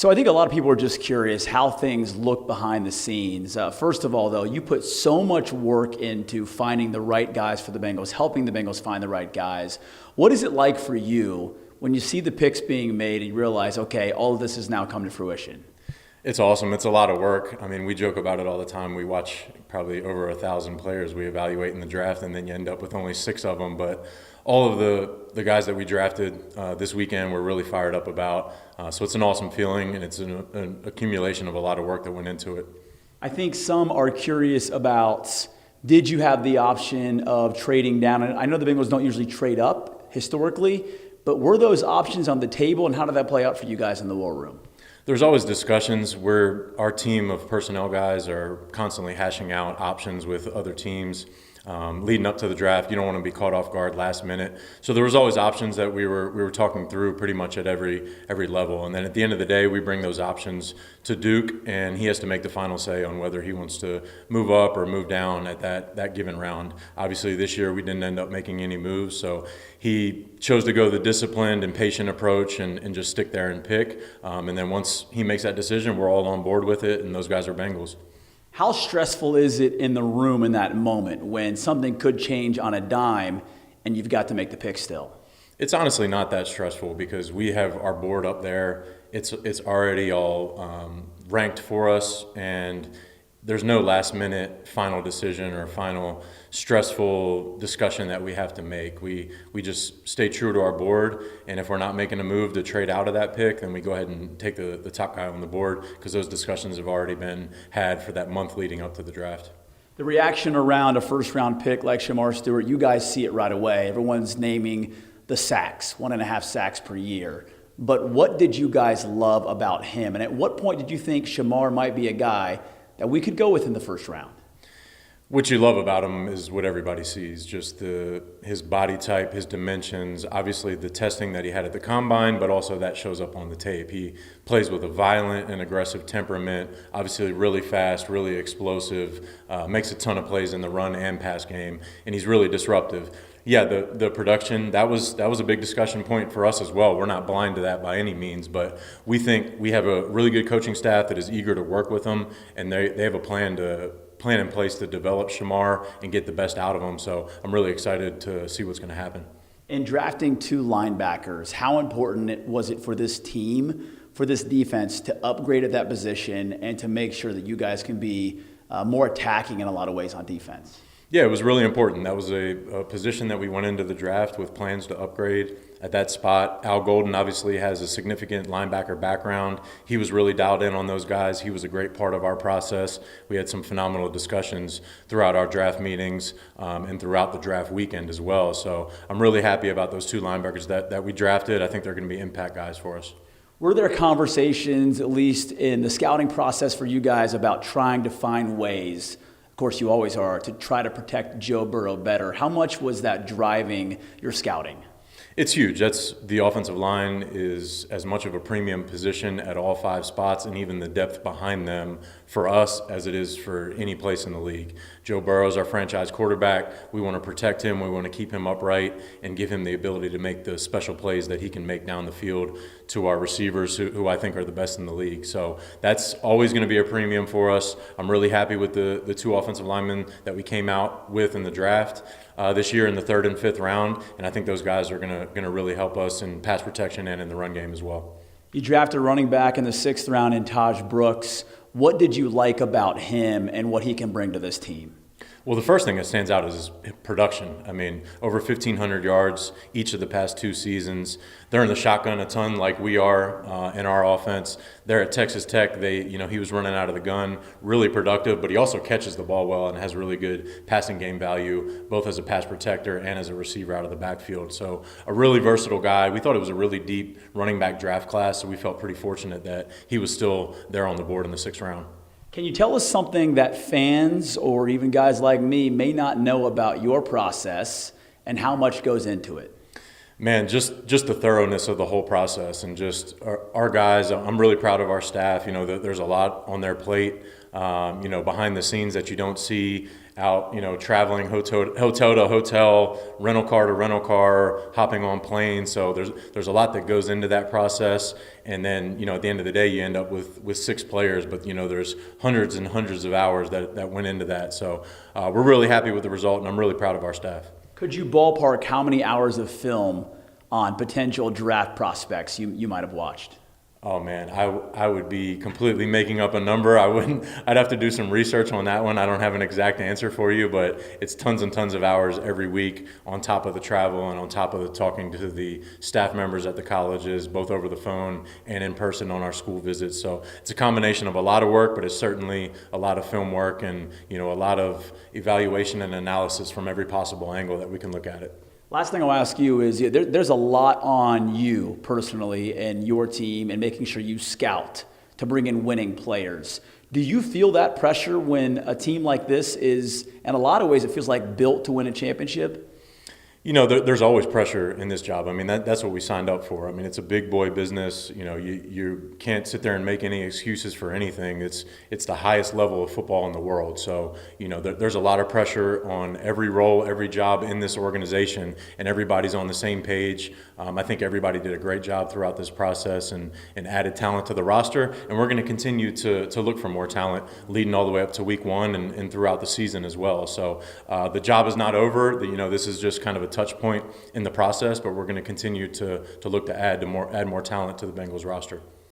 So I think a lot of people are just curious how things look behind the scenes. First of all, though, you put so much work into finding the right guys for the Bengals, helping the Bengals find the right guys. What is it like for you when you see the picks being made and you realize, okay, all of this has now come to fruition? It's awesome. It's a lot of work. I mean, we joke about it all the time. We watch probably over 1,000 players we evaluate in the draft, and then you end up with only 6 of them. But all of the guys that we drafted this weekend we're really fired up about. So it's an awesome feeling, and it's an accumulation of a lot of work that went into it. I think some are curious about, did you have the option of trading down? And I know the Bengals don't usually trade up historically, but were those options on the table, and how did that play out for you guys in the war room? There's always discussions where our team of personnel guys are constantly hashing out options with other teams. Leading up to the draft, you don't want to be caught off guard last minute. So there was always options that we were talking through pretty much at every level. And then at the end of the day, we bring those options to Duke, and he has to make the final say on whether he wants to move up or move down at that given round. Obviously, this year we didn't end up making any moves, so he chose to go the disciplined and patient approach and just stick there and pick. And then once he makes that decision, we're all on board with it, and those guys are Bengals. How stressful is it in the room in that moment when something could change on a dime and you've got to make the pick still? It's honestly not that stressful because we have our board up there. It's already all ranked for us, and there's no last minute final decision or final stressful discussion that we have to make. We just stay true to our board, and if we're not making a move to trade out of that pick, then we go ahead and take the top guy on the board because those discussions have already been had for that month leading up to the draft. The reaction around a first-round pick like Shemar Stewart, you guys see it right away. Everyone's naming the sacks, 1.5 sacks per year. But what did you guys love about him? And at what point did you think Shemar might be a guy that we could go with in the first round? What you love about him is what everybody sees, just his body type, his dimensions, obviously the testing that he had at the combine, but also that shows up on the tape. He plays with a violent and aggressive temperament, obviously really fast, really explosive, makes a ton of plays in the run and pass game, and he's really disruptive. Yeah, the production, that was a big discussion point for us as well. We're not blind to that by any means, but we think we have a really good coaching staff that is eager to work with him, and they have a plan in place to develop Shemar and get the best out of him. So I'm really excited to see what's going to happen. In drafting 2 linebackers, how important was it for this team, for this defense, to upgrade at that position and to make sure that you guys can be more attacking in a lot of ways on defense? Yeah, it was really important. That was a position that we went into the draft with plans to upgrade at that spot. Al Golden obviously has a significant linebacker background. He was really dialed in on those guys. He was a great part of our process. We had some phenomenal discussions throughout our draft meetings and throughout the draft weekend as well. So I'm really happy about those 2 linebackers that we drafted. I think they're going to be impact guys for us. Were there conversations, at least in the scouting process for you guys, about trying to find ways, of course you always are, to try to protect Joe Burrow better? How much was that driving your scouting? It's huge. The offensive line is as much of a premium position at all 5 spots, and even the depth behind them for us as it is for any place in the league. Joe Burrow is our franchise quarterback. We want to protect him. We want to keep him upright and give him the ability to make the special plays that he can make down the field to our receivers who I think are the best in the league. So that's always going to be a premium for us. I'm really happy with the 2 offensive linemen that we came out with in the draft this year in the 3rd and 5th round, and I think those guys are going to really help us in pass protection and in the run game as well. You drafted a running back in the 6th round in Taj Brooks. What did you like about him and what he can bring to this team? Well, the first thing that stands out is his production. I mean, over 1,500 yards each of the past 2 seasons. They're in the shotgun a ton like we are in our offense. They're at Texas Tech. He was running out of the gun, really productive, but he also catches the ball well and has really good passing game value, both as a pass protector and as a receiver out of the backfield. So a really versatile guy. We thought it was a really deep running back draft class, so we felt pretty fortunate that he was still there on the board in the 6th round. Can you tell us something that fans or even guys like me may not know about your process and how much goes into it? Man, just the thoroughness of the whole process, and just our guys. I'm really proud of our staff. You know, there's a lot on their plate. You know, behind the scenes that you don't see out. You know, traveling hotel to hotel, rental car to rental car, hopping on planes. So there's a lot that goes into that process. And then, you know, at the end of the day, you end up with 6 players. But you know, there's hundreds and hundreds of hours that went into that. So we're really happy with the result, and I'm really proud of our staff. Could you ballpark how many hours of film on potential draft prospects you might have watched? Oh man, I would be completely making up a number. I'd have to do some research on that one. I don't have an exact answer for you, but it's tons and tons of hours every week on top of the travel and on top of the talking to the staff members at the colleges, both over the phone and in person on our school visits. So it's a combination of a lot of work, but it's certainly a lot of film work and, you know, a lot of evaluation and analysis from every possible angle that we can look at it. Last thing I'll ask you is there's a lot on you personally and your team and making sure you scout to bring in winning players. Do you feel that pressure when a team like this is, in a lot of ways, it feels like built to win a championship? You know, there's always pressure in this job. I mean, that's what we signed up for. I mean, it's a big boy business. You know, you can't sit there and make any excuses for anything. It's the highest level of football in the world. So, you know, there's a lot of pressure on every role, every job in this organization, and everybody's on the same page. I think everybody did a great job throughout this process and added talent to the roster. And we're going to continue to look for more talent leading all the way up to week 1 and throughout the season as well. So the job is not over. You know, this is just kind of a touch point in the process, but we're going to continue to look to add more talent to the Bengals roster.